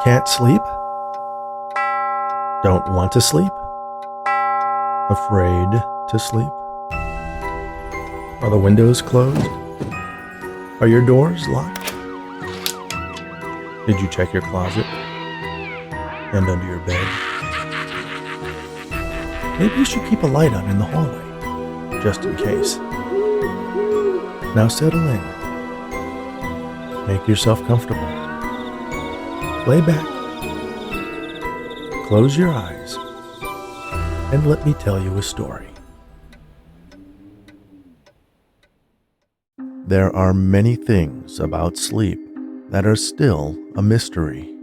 Can't sleep? Don't want to sleep? Afraid to sleep? Are the windows closed? Are your doors locked? Did you check your closet and under your bed? Maybe you should keep a light on in the hallway, just in case. Now settle in. Make yourself comfortable. Lay back. Close your eyes, and let me tell you a story. There are many things about sleep that are still a mystery.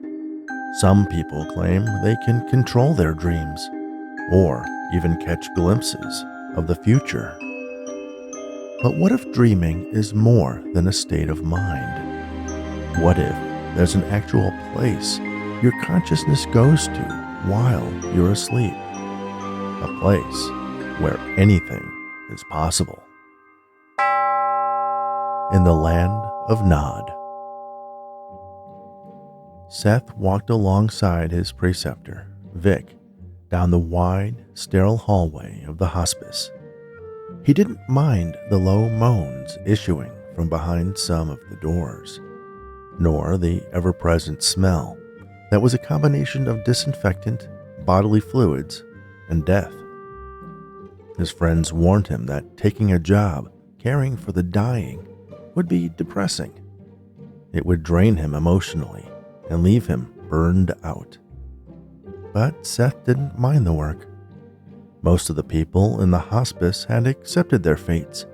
Some people claim they can control their dreams, or even catch glimpses of the future. But what if dreaming is more than a state of mind? What if there's an actual place your consciousness goes to while you're asleep? A place where anything is possible. In the land of Nod. Seth walked alongside his preceptor, Vic, down the wide, sterile hallway of the hospice. He didn't mind the low moans issuing from behind some of the doors, nor the ever-present smell that was a combination of disinfectant, bodily fluids, and death. His friends warned him that taking a job caring for the dying would be depressing. It would drain him emotionally and leave him burned out. But Seth didn't mind the work. Most of the people in the hospice had accepted their fates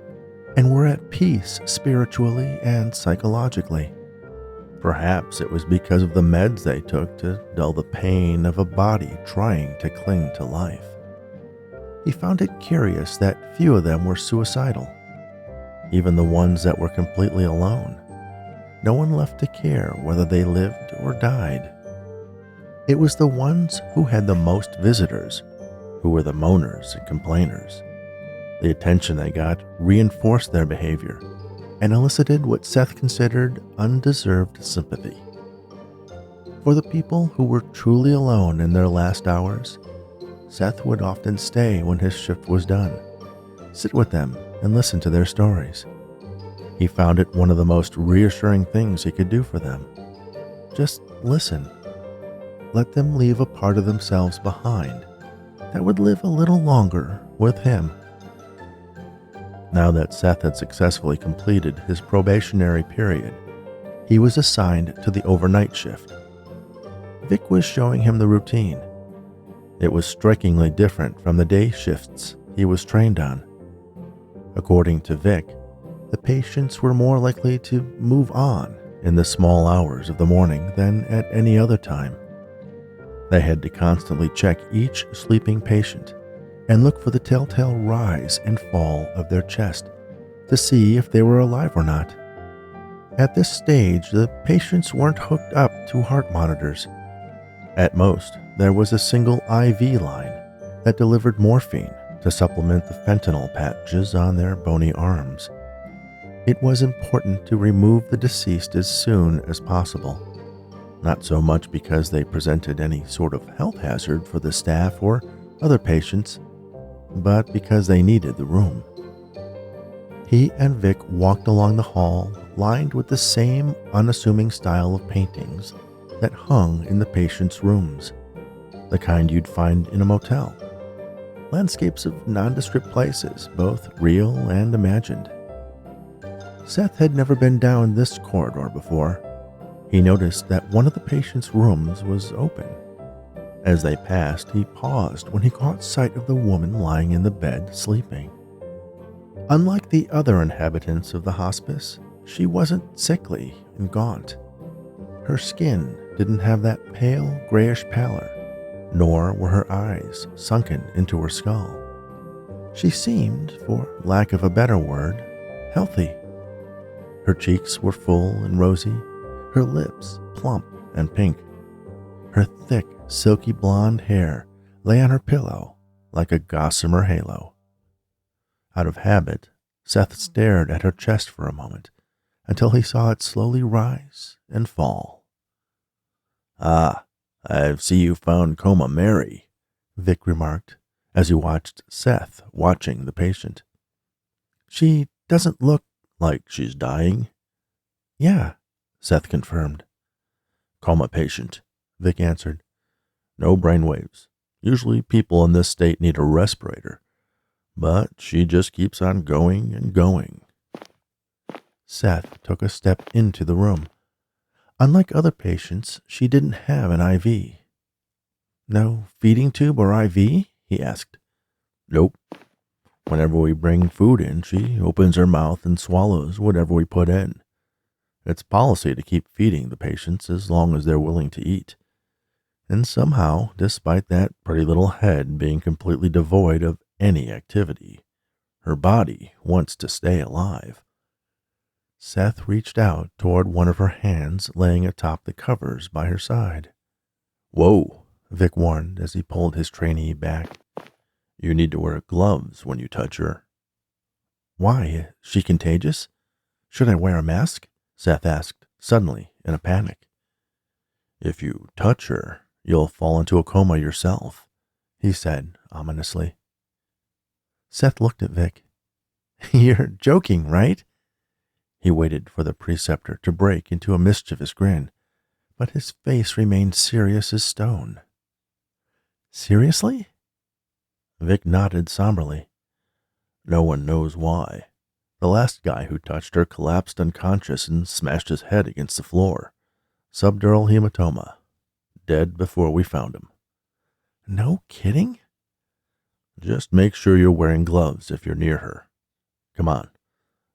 and were at peace spiritually and psychologically. Perhaps it was because of the meds they took to dull the pain of a body trying to cling to life. He found it curious that few of them were suicidal, even the ones that were completely alone. No one left to care whether they lived or died. It was the ones who had the most visitors who were the moaners and complainers. The attention they got reinforced their behavior and elicited what Seth considered undeserved sympathy. For the people who were truly alone in their last hours, Seth would often stay when his shift was done, sit with them and listen to their stories. He found it one of the most reassuring things he could do for them. Just listen. Let them leave a part of themselves behind that would live a little longer with him. Now that Seth had successfully completed his probationary period, he was assigned to the overnight shift. Vic was showing him the routine. It was strikingly different from the day shifts he was trained on. According to Vic, the patients were more likely to move on in the small hours of the morning than at any other time. They had to constantly check each sleeping patient and look for the telltale rise and fall of their chest to see if they were alive or not. At this stage, the patients weren't hooked up to heart monitors. At most, there was a single IV line that delivered morphine to supplement the fentanyl patches on their bony arms. It was important to remove the deceased as soon as possible, not so much because they presented any sort of health hazard for the staff or other patients, but because they needed the room. He and Vic walked along the hall lined with the same unassuming style of paintings that hung in the patients' rooms, the kind you'd find in a motel. Landscapes of nondescript places, both real and imagined. Seth had never been down this corridor before. He noticed that one of the patients' rooms was open. As they passed, he paused when he caught sight of the woman lying in the bed sleeping. Unlike the other inhabitants of the hospice, she wasn't sickly and gaunt. Her skin didn't have that pale, grayish pallor, nor were her eyes sunken into her skull. She seemed, for lack of a better word, healthy. Her cheeks were full and rosy, her lips plump and pink. Her thick, silky blonde hair lay on her pillow like a gossamer halo. Out of habit, Seth stared at her chest for a moment until he saw it slowly rise and fall. Ah, I see you found Coma Mary, Vic remarked as he watched Seth watching the patient. She doesn't look like she's dying. Yeah, Seth confirmed. Coma patient, Vic answered. No brainwaves. Usually people in this state need a respirator, but she just keeps on going and going. Seth took a step into the room. Unlike other patients, she didn't have an IV. No feeding tube or IV? He asked. Nope. Whenever we bring food in, she opens her mouth and swallows whatever we put in. It's policy to keep feeding the patients as long as they're willing to eat. And somehow, despite that pretty little head being completely devoid of any activity, her body wants to stay alive. Seth reached out toward one of her hands laying atop the covers by her side. Whoa, Vic warned as he pulled his trainee back. You need to wear gloves when you touch her. Why? Is she contagious? Should I wear a mask? Seth asked, suddenly, in a panic. If you touch her, you'll fall into a coma yourself, he said ominously. Seth looked at Vic. You're joking, right? He waited for the preceptor to break into a mischievous grin, but his face remained serious as stone. Seriously? Vic nodded somberly. No one knows why. The last guy who touched her collapsed unconscious and smashed his head against the floor. Subdural hematoma. Dead before we found him. No kidding? Just make sure you're wearing gloves if you're near her. Come on.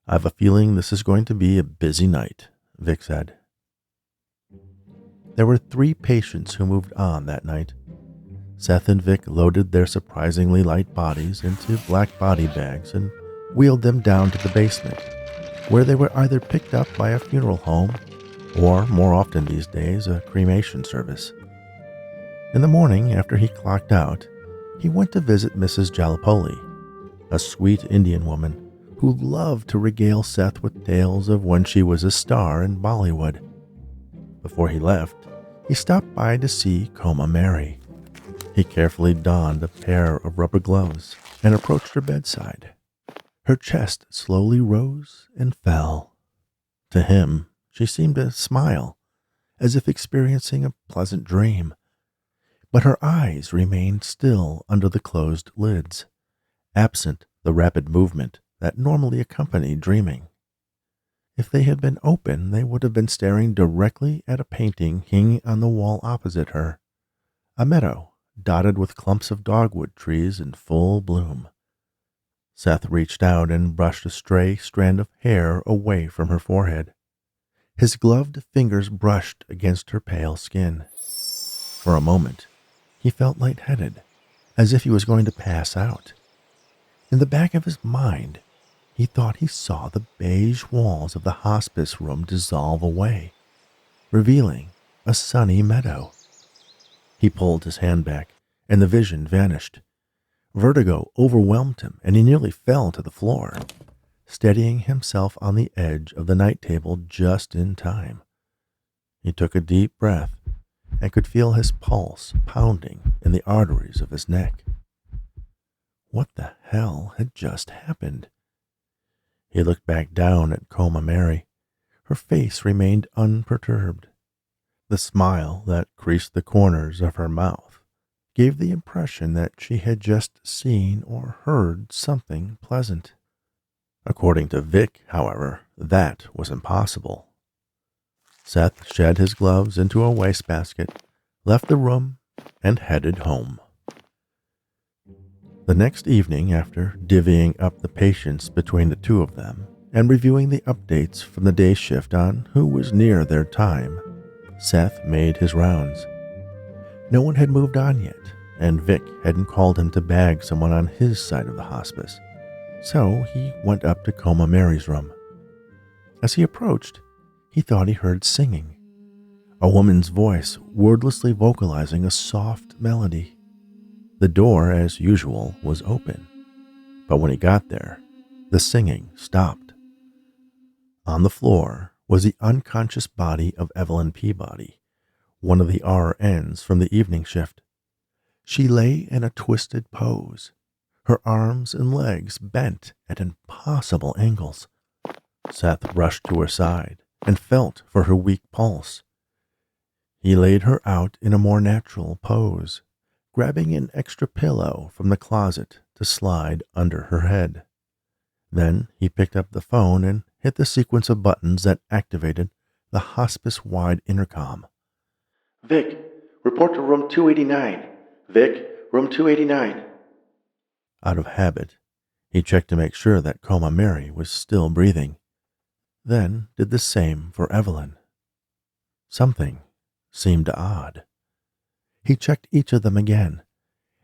I have a feeling this is going to be a busy night, Vic said. There were 3 patients who moved on that night. Seth and Vic loaded their surprisingly light bodies into black body bags and wheeled them down to the basement, where they were either picked up by a funeral home or, more often these days, a cremation service. In the morning, after he clocked out, he went to visit Mrs. Jalapoli, a sweet Indian woman who loved to regale Seth with tales of when she was a star in Bollywood. Before he left, he stopped by to see Coma Mary. He carefully donned a pair of rubber gloves and approached her bedside. Her chest slowly rose and fell. To him, she seemed to smile, as if experiencing a pleasant dream. But her eyes remained still under the closed lids, absent the rapid movement that normally accompanied dreaming. If they had been open, they would have been staring directly at a painting hanging on the wall opposite her, a meadow dotted with clumps of dogwood trees in full bloom. Seth reached out and brushed a stray strand of hair away from her forehead. His gloved fingers brushed against her pale skin. For a moment, he felt lightheaded, as if he was going to pass out. In the back of his mind, he thought he saw the beige walls of the hospice room dissolve away, revealing a sunny meadow. He pulled his hand back, and the vision vanished. Vertigo overwhelmed him, and he nearly fell to the floor, steadying himself on the edge of the night table just in time. He took a deep breath and could feel his pulse pounding in the arteries of his neck. What the hell had just happened? He looked back down at Coma Mary. Her face remained unperturbed. The smile that creased the corners of her mouth gave the impression that she had just seen or heard something pleasant. According to Vic, however, that was impossible. Seth shed his gloves into a wastebasket, left the room, and headed home. The next evening, after divvying up the patients between the 2 of them and reviewing the updates from the day shift on who was near their time, Seth made his rounds. No one had moved on yet, and Vic hadn't called him to bag someone on his side of the hospice, so he went up to Coma Mary's room. As he approached, he thought he heard singing, a woman's voice wordlessly vocalizing a soft melody. The door, as usual, was open, but when he got there, the singing stopped. On the floor was the unconscious body of Evelyn Peabody, one of the RNs from the evening shift. She lay in a twisted pose, her arms and legs bent at impossible angles. Seth rushed to her side and felt for her weak pulse. He laid her out in a more natural pose, grabbing an extra pillow from the closet to slide under her head. Then he picked up the phone and hit the sequence of buttons that activated the hospice-wide intercom. Vic, report to room 289. Vic, room 289. Out of habit, he checked to make sure that Coma Mary was still breathing, then did the same for Evelyn. Something seemed odd. He checked each of them again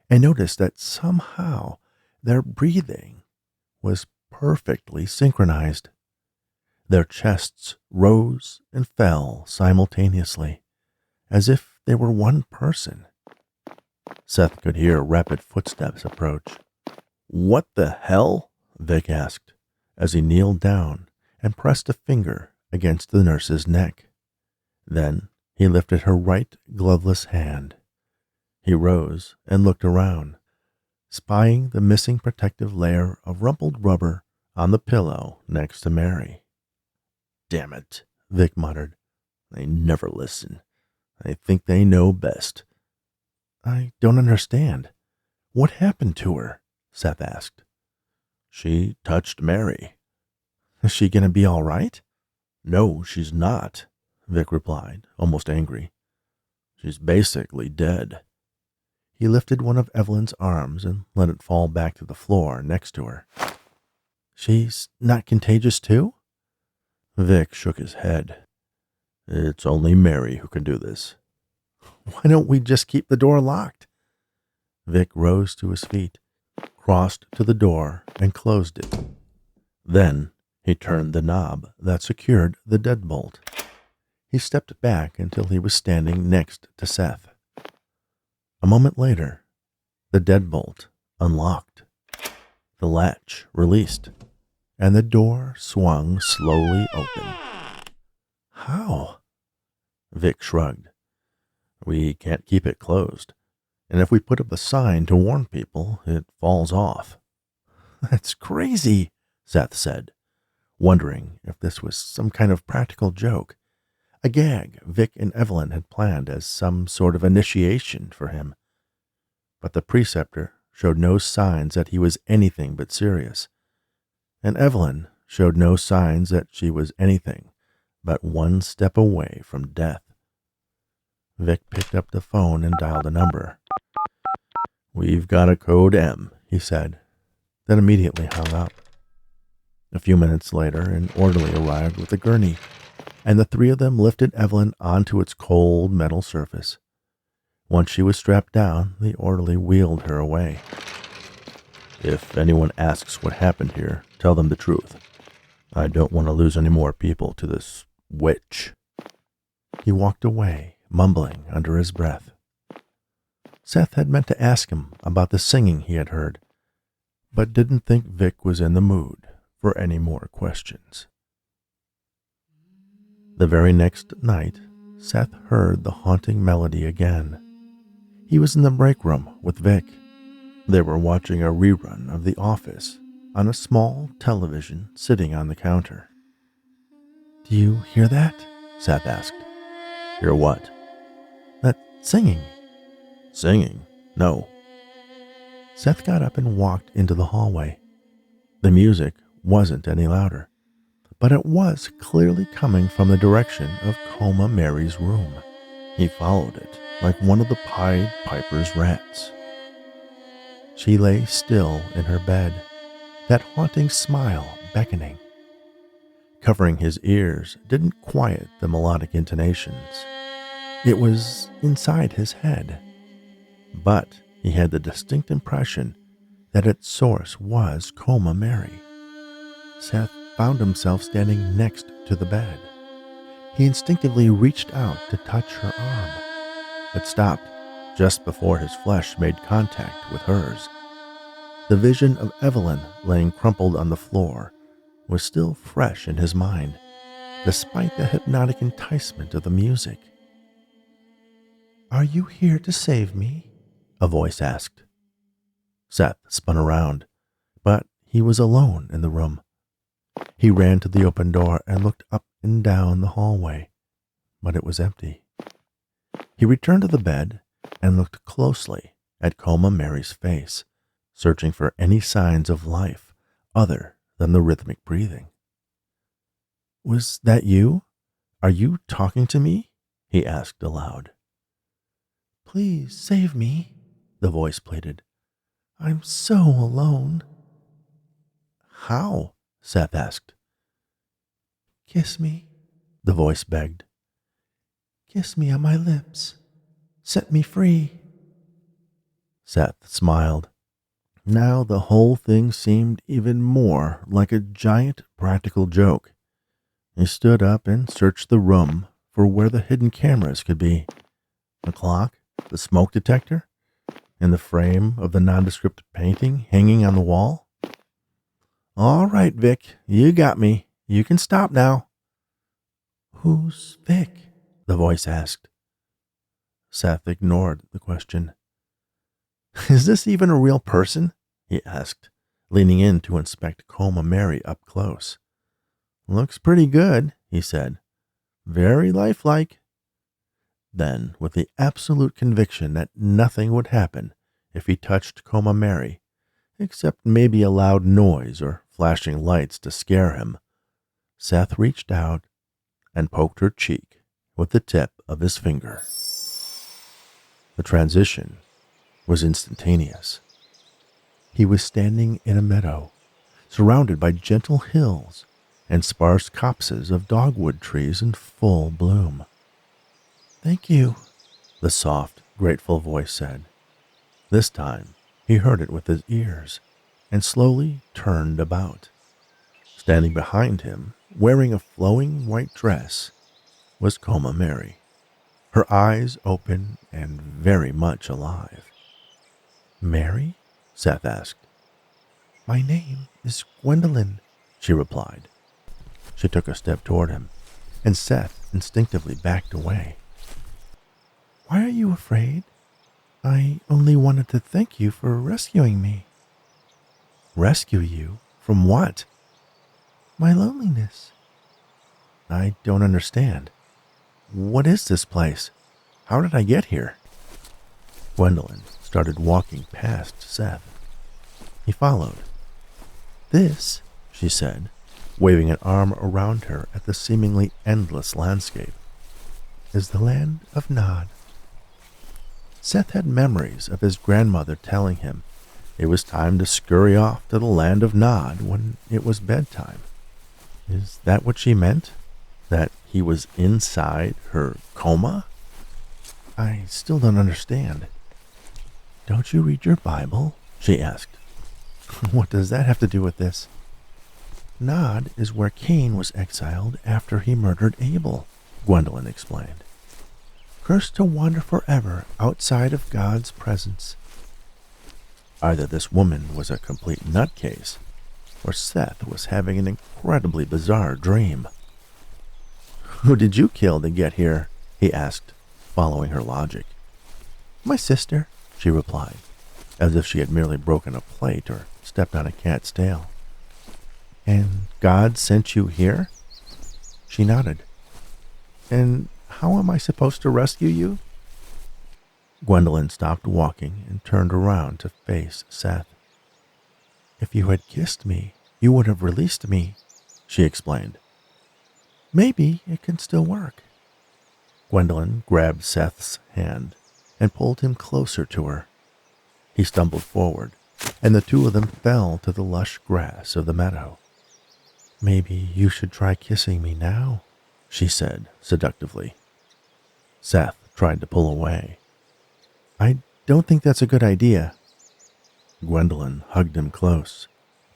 and noticed that somehow their breathing was perfectly synchronized. Their chests rose and fell simultaneously, as if they were one person. Seth could hear rapid footsteps approach. "What the hell?" Vic asked, as he kneeled down and pressed a finger against the nurse's neck. Then he lifted her right gloveless hand. He rose and looked around, spying the missing protective layer of rumpled rubber on the pillow next to Mary. "Damn it," Vic muttered. "They never listen. I think they know best." "I don't understand. What happened to her?" Seth asked. "She touched Mary." "Is she going to be all right?" "No, she's not," Vic replied, almost angry. "She's basically dead." He lifted one of Evelyn's arms and let it fall back to the floor next to her. "She's not contagious too?" Vic shook his head. "It's only Mary who can do this." "Why don't we just keep the door locked?" Vic rose to his feet, crossed to the door, and closed it. Then he turned the knob that secured the deadbolt. He stepped back until he was standing next to Seth. A moment later, the deadbolt unlocked, the latch released, and the door swung slowly open. "How?" Vic shrugged. "We can't keep it closed, and if we put up a sign to warn people, it falls off." "That's crazy," Seth said, wondering if this was some kind of practical joke, a gag Vic and Evelyn had planned as some sort of initiation for him. But the preceptor showed no signs that he was anything but serious, and Evelyn showed no signs that she was anything but one step away from death. Vic picked up the phone and dialed a number. "We've got a code M," he said, then immediately hung up. A few minutes later, an orderly arrived with a gurney, and the three of them lifted Evelyn onto its cold metal surface. Once she was strapped down, the orderly wheeled her away. "If anyone asks what happened here, tell them the truth. I don't want to lose any more people to this witch." He walked away, mumbling under his breath. Seth had meant to ask him about the singing he had heard, but didn't think Vic was in the mood for any more questions. The very next night, Seth heard the haunting melody again. He was in the break room with Vic. They were watching a rerun of The Office on a small television sitting on the counter. "Do you hear that?" Seth asked. "Hear what?" "That singing." "Singing? No." Seth got up and walked into the hallway. The music wasn't any louder, but it was clearly coming from the direction of Coma Mary's room. He followed it like one of the Pied Piper's rats. She lay still in her bed, that haunting smile beckoning. Covering his ears didn't quiet the melodic intonations. It was inside his head, but he had the distinct impression that its source was Coma Mary. Seth found himself standing next to the bed. He instinctively reached out to touch her arm, but stopped just before his flesh made contact with hers. The vision of Evelyn laying crumpled on the floor was still fresh in his mind, despite the hypnotic enticement of the music. Are you here to save me? A voice asked. Seth spun around, but he was alone in the room. He ran to the open door and looked up and down the hallway, but it was empty. He returned to the bed and looked closely at Coma Mary's face, searching for any signs of life other than the rhythmic breathing. Was that you? Are you talking to me? He asked aloud. Please save me, the voice pleaded. I'm so alone. How? Seth asked. Kiss me, the voice begged. Kiss me on my lips. Set me free. Seth smiled. Now the whole thing seemed even more like a giant practical joke. He stood up and searched the room for where the hidden cameras could be. The clock, the smoke detector, and the frame of the nondescript painting hanging on the wall. All right, Vic, you got me. You can stop now. Who's Vic? The voice asked. Seth ignored the question. Is this even a real person? He asked, leaning in to inspect Coma Mary up close. Looks pretty good, he said. Very lifelike. Then, with the absolute conviction that nothing would happen if he touched Coma Mary, except maybe a loud noise or flashing lights to scare him, Seth reached out and poked her cheek with the tip of his finger. The transition was instantaneous. He was standing in a meadow, surrounded by gentle hills and sparse copses of dogwood trees in full bloom. Thank you, the soft, grateful voice said. This time, he heard it with his ears and slowly turned about. Standing behind him, wearing a flowing white dress, was Coma Mary, her eyes open and very much alive. Mary? Seth asked. My name is Gwendolyn, she replied. She took a step toward him, and Seth instinctively backed away. Why are you afraid? I only wanted to thank you for rescuing me. Rescue you? From what? My loneliness. I don't understand. What is this place? How did I get here? Gwendolyn started walking past Seth. He followed. This, she said, waving an arm around her at the seemingly endless landscape, is the land of Nod. Seth had memories of his grandmother telling him it was time to scurry off to the land of Nod when it was bedtime. Is that what she meant? That he was inside her coma? I still don't understand. Don't you read your Bible? She asked. What does that have to do with this? Nod is where Cain was exiled after he murdered Abel, Gwendolyn explained. Cursed to wander forever outside of God's presence. Either this woman was a complete nutcase, or Seth was having an incredibly bizarre dream. Who did you kill to get here? He asked, following her logic. My sister, she replied, as if she had merely broken a plate or stepped on a cat's tail. And God sent you here? She nodded. And how am I supposed to rescue you? Gwendolyn stopped walking and turned around to face Seth. If you had kissed me, you would have released me, she explained. Maybe it can still work. Gwendolyn grabbed Seth's hand and pulled him closer to her. He stumbled forward, and the two of them fell to the lush grass of the meadow. Maybe you should try kissing me now, she said seductively. Seth tried to pull away. I don't think that's a good idea. Gwendolyn hugged him close,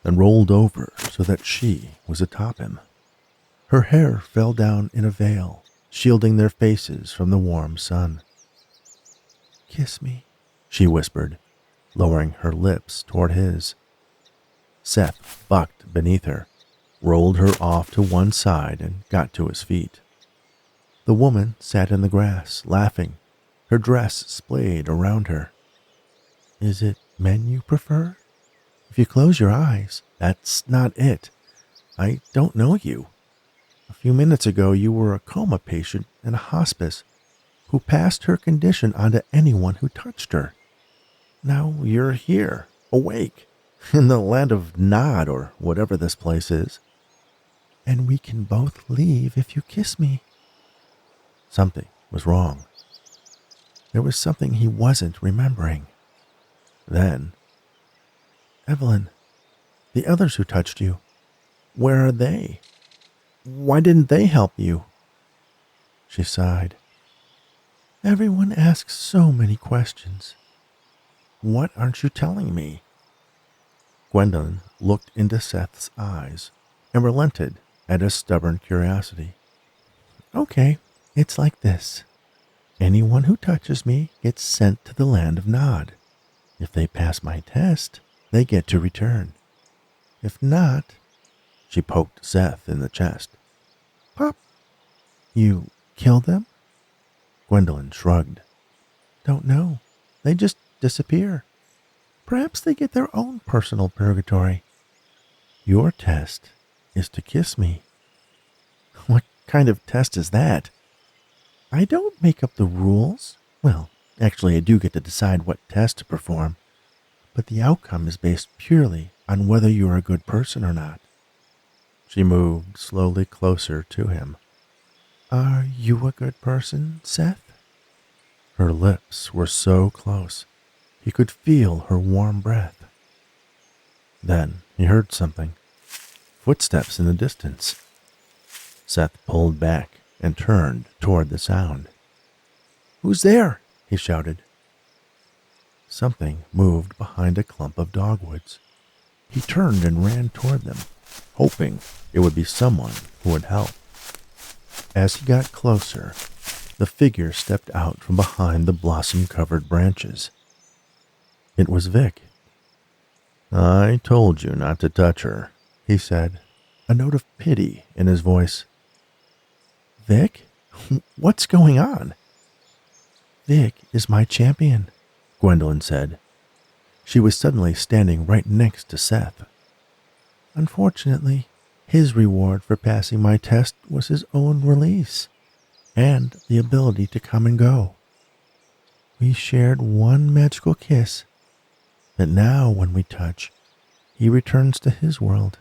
then rolled over so that she was atop him. Her hair fell down in a veil, shielding their faces from the warm sun. Kiss me, she whispered, lowering her lips toward his. Seth bucked beneath her, rolled her off to one side, and got to his feet. The woman sat in the grass, laughing, Her dress splayed around her. Is it men you prefer? If you close your eyes, that's not it. I don't know you. A few minutes ago, you were a coma patient in a hospice who passed her condition on to anyone who touched her. Now you're here, awake, in the land of Nod or whatever this place is. And we can both leave if you kiss me. Something was wrong. There was something he wasn't remembering. Then, Evelyn, the others who touched you, where are they? Why didn't they help you? She sighed. Everyone asks so many questions. What aren't you telling me? Gwendolyn looked into Seth's eyes and relented at his stubborn curiosity. Okay, it's like this. Anyone who touches me gets sent to the land of Nod. If they pass my test, they get to return. If not, she poked Seth in the chest. Pop. You kill them? Gwendolyn shrugged. Don't know. They just disappear. Perhaps they get their own personal purgatory. Your test is to kiss me. What kind of test is that? I don't make up the rules. Well, actually, I do get to decide what test to perform, but the outcome is based purely on whether you are a good person or not. She moved slowly closer to him. Are you a good person, Seth? Her lips were so close, he could feel her warm breath. Then he heard something. Footsteps in the distance. Seth pulled back and turned toward the sound. Who's there? He shouted. Something moved behind a clump of dogwoods. He turned and ran toward them, hoping it would be someone who would help. As he got closer, the figure stepped out from behind the blossom-covered branches. It was Vic. I told you not to touch her, he said, a note of pity in his voice. Vic? What's going on? Vic is my champion, Gwendolyn said. She was suddenly standing right next to Seth. Unfortunately, his reward for passing my test was his own release and the ability to come and go. We shared one magical kiss, but now when we touch, he returns to his world.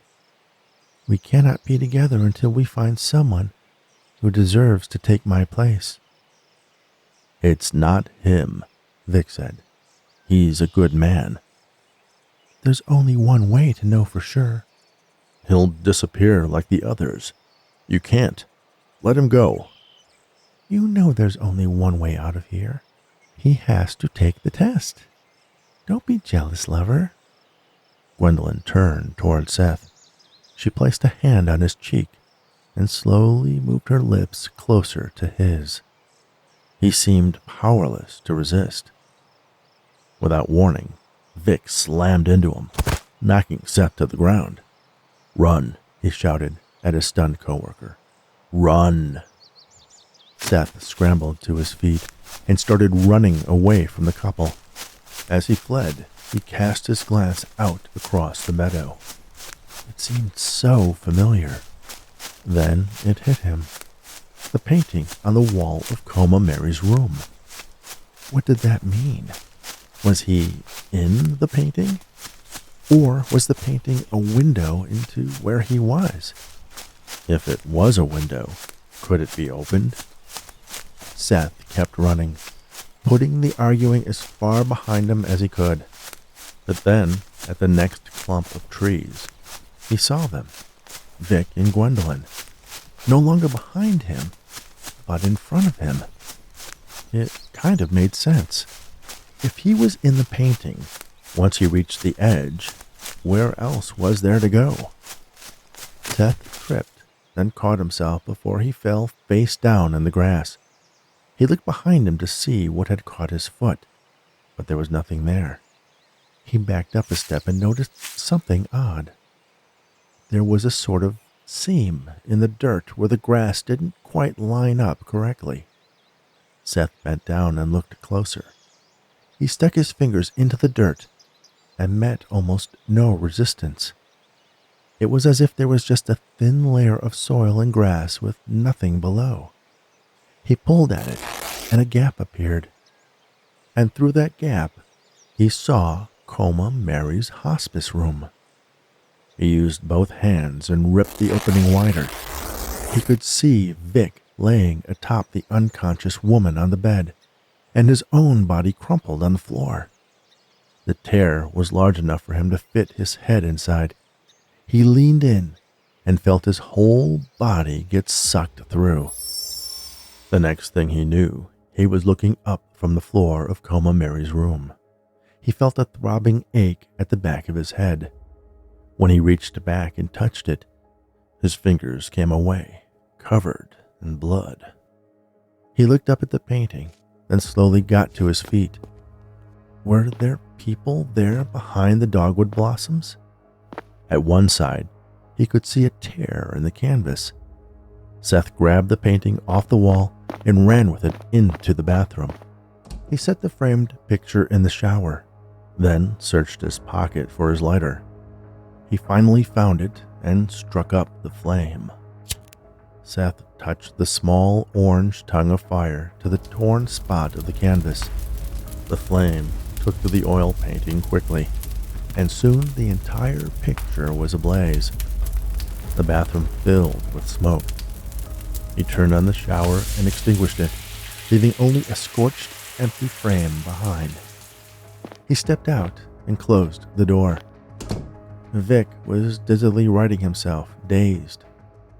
We cannot be together until we find someone who deserves to take my place. It's not him, Vic said. He's a good man. There's only one way to know for sure. He'll disappear like the others. You can't. Let him go. You know there's only one way out of here. He has to take the test. Don't be jealous, lover. Gwendolyn turned toward Seth. She placed a hand on his cheek and slowly moved her lips closer to his. He seemed powerless to resist. Without warning, Vic slammed into him, knocking Seth to the ground. Run, he shouted at his stunned coworker. Run. Seth scrambled to his feet and started running away from the couple. As he fled, he cast his glance out across the meadow. It seemed so familiar. Then it hit him. The painting on the wall of Coma Mary's room. What did that mean? Was he in the painting? Or was the painting a window into where he was? If it was a window, could it be opened? Seth kept running, putting the arguing as far behind him as he could. But then, at the next clump of trees, he saw them, Vic and Gwendolyn, no longer behind him, but in front of him. It kind of made sense. If he was in the painting, once he reached the edge, where else was there to go? Seth tripped, then caught himself before he fell face down in the grass. He looked behind him to see what had caught his foot, but there was nothing there. He backed up a step and noticed something odd. There was a sort of seam in the dirt where the grass didn't quite line up correctly. Seth bent down and looked closer. He stuck his fingers into the dirt and met almost no resistance. It was as if there was just a thin layer of soil and grass with nothing below. He pulled at it, and a gap appeared. And through that gap, he saw Coma Mary's hospice room. He used both hands and ripped the opening wider. He could see Vic laying atop the unconscious woman on the bed, and his own body crumpled on the floor. The tear was large enough for him to fit his head inside. He leaned in and felt his whole body get sucked through. The next thing he knew, he was looking up from the floor of Coma Mary's room. He felt a throbbing ache at the back of his head. When he reached back and touched it, his fingers came away, covered in blood. He looked up at the painting, then slowly got to his feet. Were there people there behind the dogwood blossoms? At one side, he could see a tear in the canvas. Seth grabbed the painting off the wall and ran with it into the bathroom. He set the framed picture in the shower, then searched his pocket for his lighter. He finally found it and struck up the flame. Seth touched the small orange tongue of fire to the torn spot of the canvas. The flame took to the oil painting quickly, and soon the entire picture was ablaze. The bathroom filled with smoke. He turned on the shower and extinguished it, leaving only a scorched, empty frame behind. He stepped out and closed the door. Vic was dizzily righting himself, dazed.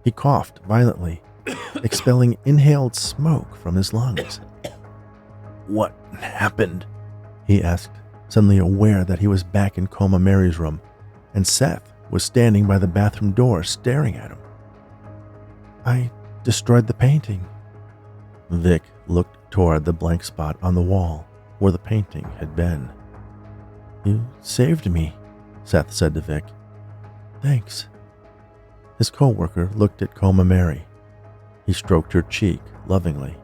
He coughed violently, expelling inhaled smoke from his lungs. "What happened?" he asked, suddenly aware that he was back in Coma Mary's room, and Seth was standing by the bathroom door staring at him. "I destroyed the painting." Vic looked toward the blank spot on the wall where the painting had been. "You saved me," Seth said to Vic. "Thanks." His co-worker looked at Coma Mary. He stroked her cheek lovingly.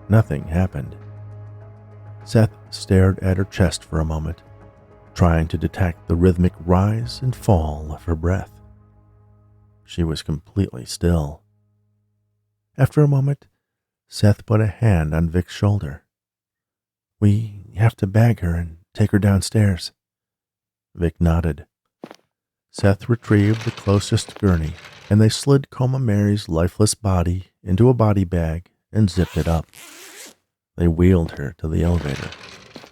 Nothing happened. Seth stared at her chest for a moment, trying to detect the rhythmic rise and fall of her breath. She was completely still. After a moment, Seth put a hand on Vic's shoulder. "We have to bag her and take her downstairs." Vic nodded. Seth retrieved the closest gurney, and they slid Coma Mary's lifeless body into a body bag and zipped it up. They wheeled her to the elevator,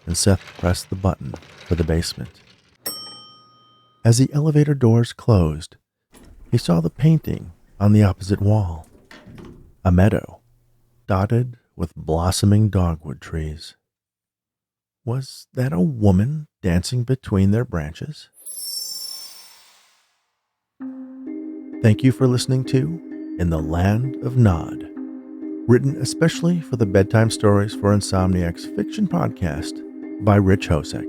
and Seth pressed the button for the basement. As the elevator doors closed, he saw the painting on the opposite wall. A meadow, dotted with blossoming dogwood trees. Was that a woman dancing between their branches? Thank you for listening to In the Land of Nod, written especially for the Bedtime Stories for Insomniacs fiction podcast by Rich Hosek.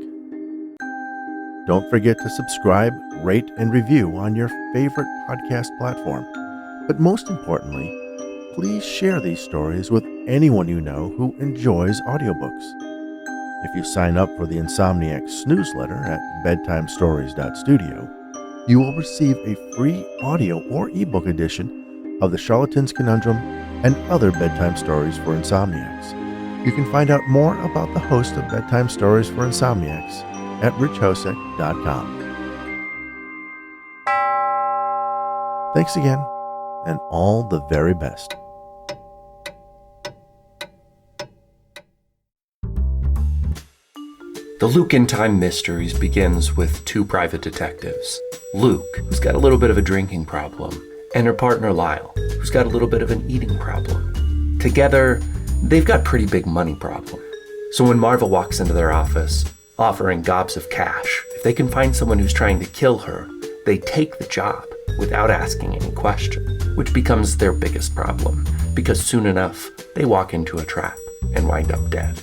Don't forget to subscribe, rate, and review on your favorite podcast platform. But most importantly, please share these stories with anyone you know who enjoys audiobooks. If you sign up for the Insomniacs newsletter at bedtimestories.studio, you will receive a free audio or ebook edition of The Charlatan's Conundrum and other bedtime stories for Insomniacs. You can find out more about the host of Bedtime Stories for Insomniacs at richhosek.com. Thanks again, and all the very best. The Luke in Time Mysteries begins with two private detectives. Luke, who's got a little bit of a drinking problem, and her partner Lyle, who's got a little bit of an eating problem. Together, they've got pretty big money problem. So when Marva walks into their office, offering gobs of cash, if they can find someone who's trying to kill her, they take the job without asking any question, which becomes their biggest problem, because soon enough, they walk into a trap and wind up dead.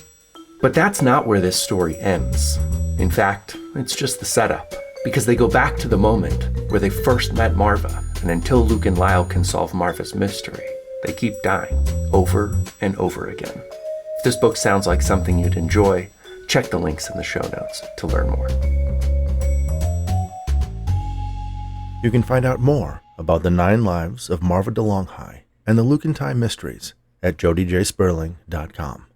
But that's not where this story ends. In fact, it's just the setup, because they go back to the moment where they first met Marva, and until Luke and Lyle can solve Marva's mystery, they keep dying over and over again. If this book sounds like something you'd enjoy, check the links in the show notes to learn more. You can find out more about the 9 lives of Marva DeLonghi and the Luke and Time mysteries at jodijsperling.com.